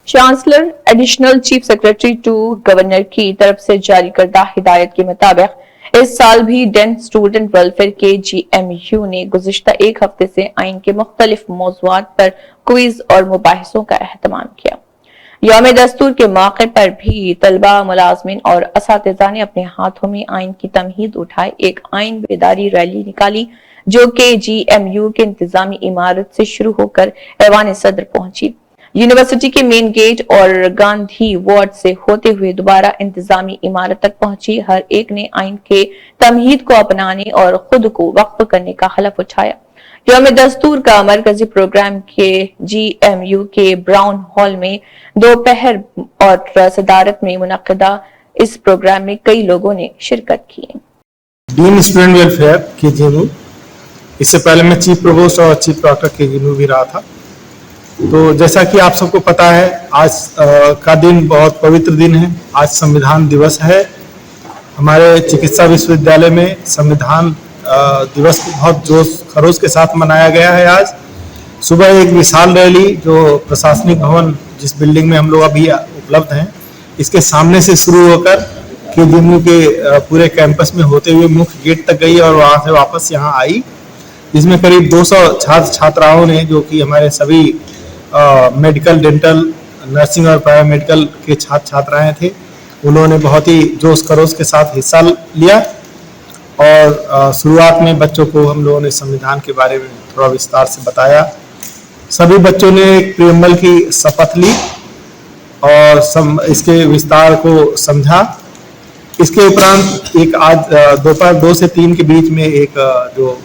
Chancellor additional chief secretary to governor की तरफ से जारी करदा हिदायत के मुताबिक इस साल भी डेंट स्टूडेंट वेलफेयर के GMU ने गुज़िश्ता एक हफ्ते से आइन के मुख्तलिफ मौज़ूआत पर क्विज और मुबाहिसों का एहतमाम किया। यौम दस्तूर के मौके पर भी तलबा, मुलाजमीन और असातिज़ा ने अपने हाथों में आइन की तमहीद उठाए एक आइन बेदारी रैली निकाली जो कि GMU के इंतजामी इमारत से शुरू होकर ऐवान सदर पहुंची। यूनिवर्सिटी के मेन गेट और गांधी वार्ड से होते हुए दोबारा इंतजामी इमारत तक पहुंची। हर एक ने आइन के तमहीद को अपनाने और खुद को वक्फ करने का हलफ उठाया। यौम दस्तूर का मरकजी प्रोग्राम के GMU के ब्राउन हॉल में दोपहर और सदारत में मुनक्किदा इस प्रोग्राम में कई लोगों ने शिरकत की। डीन स्टूडेंट वेलफेयर के GMU, इससे पहले मैं चीफ प्रोवोस्ट और चीफ डॉक्टर के GMU भी रहा था। तो जैसा कि आप सबको पता है, आज का दिन बहुत पवित्र दिन है। आज संविधान दिवस है। हमारे चिकित्सा विश्वविद्यालय में संविधान दिवस बहुत जोश खरोश के साथ मनाया गया है। आज सुबह एक विशाल रैली जो प्रशासनिक भवन, जिस बिल्डिंग में हम लोग अभी उपलब्ध हैं, इसके सामने से शुरू होकर GMU के पूरे कैंपस में होते हुए मुख्य गेट तक गई और वहाँ से वापस यहाँ आई। इसमें करीब 200 छात्र छात्राओं ने, जो कि हमारे सभी मेडिकल, डेंटल, नर्सिंग और पैरामेडिकल के छात्र छात्राएं थे, उन्होंने बहुत ही जोश खरोश के साथ हिस्सा लिया। और शुरुआत में बच्चों को हम लोगों ने संविधान के बारे में थोड़ा विस्तार से बताया। सभी बच्चों ने एक प्रियम्बल की शपथ ली और इसके विस्तार को समझा। इसके उपरांत एक आज दोपहर 2 से 3 के बीच में एक जो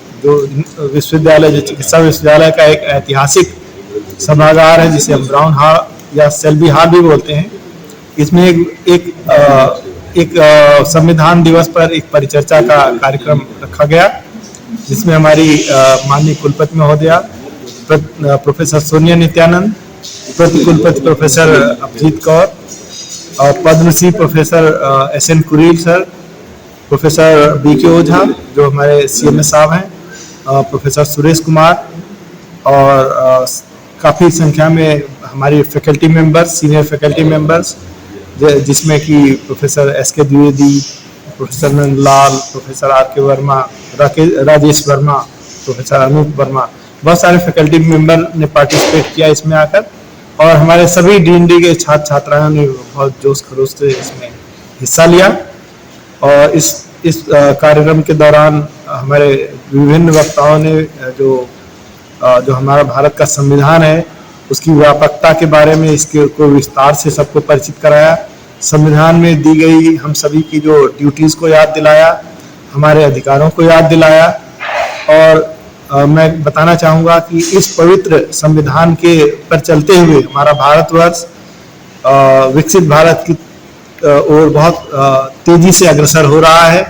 विश्वविद्यालय, जो चिकित्सा विश्वविद्यालय का एक ऐतिहासिक सभागार है, जिसे हम ब्राउन हॉल या सेल्बी हॉल भी बोलते हैं, इसमें एक संविधान दिवस पर एक परिचर्चा का कार्यक्रम रखा गया, जिसमें हमारी माननीय कुलपति महोदया प्रोफेसर सोनिया नित्यानंद, प्रति कुलपति प्रोफेसर अभिजीत कौर और Padmashri professor SN Kureel sir, professor BK Ojha जो हमारे CMS साहब हैं, प्रोफेसर सुरेश कुमार और काफ़ी संख्या में हमारी faculty members, senior faculty members, जिसमें कि professor SK Dwivedi, professor Nandlal, professor RK Verma, Rajesh Verma, professor Anoop Verma, बहुत सारे फैकल्टी मेंबर ने पार्टिसिपेट किया इसमें आकर। और हमारे सभी DND के छात्र छात्राओं ने बहुत जोश खरोश से इसमें हिस्सा लिया। और इस कार्यक्रम के दौरान हमारे विभिन्न वक्ताओं ने जो हमारा भारत का संविधान है, उसकी व्यापकता के बारे में इसके को विस्तार से सबको परिचित कराया। संविधान में दी गई हम सभी की जो ड्यूटीज़ को याद दिलाया, हमारे अधिकारों को याद दिलाया। और मैं बताना चाहूँगा कि इस पवित्र संविधान के पर चलते हुए हमारा भारतवर्ष विकसित भारत की ओर बहुत तेज़ी से अग्रसर हो रहा है।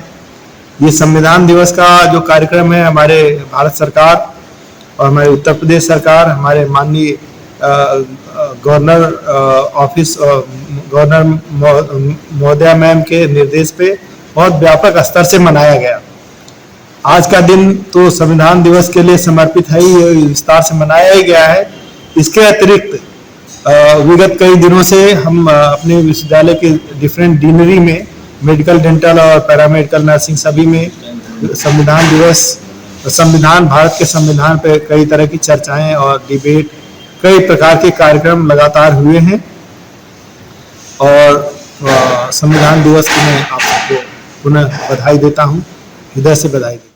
ये संविधान दिवस का जो कार्यक्रम है, हमारे भारत सरकार और हमारे उत्तर प्रदेश सरकार, हमारे माननीय गवर्नर ऑफिस गवर्नर महोदया मैम के निर्देश पे बहुत व्यापक स्तर से मनाया गया। आज का दिन तो संविधान दिवस के लिए समर्पित है ही, विस्तार से मनाया ही गया है। इसके अतिरिक्त विगत कई दिनों से हम अपने विश्वविद्यालय के डिफरेंट डीनरी में मेडिकल, डेंटल और पैरामेडिकल, नर्सिंग सभी में संविधान दिवस, संविधान, भारत के संविधान पे कई तरह की चर्चाएं और डिबेट, कई प्रकार के कार्यक्रम लगातार हुए हैं। और संविधान दिवस की मैं आप सबको पुनः बधाई देता हूं, हृदय से बधाई देता हूं।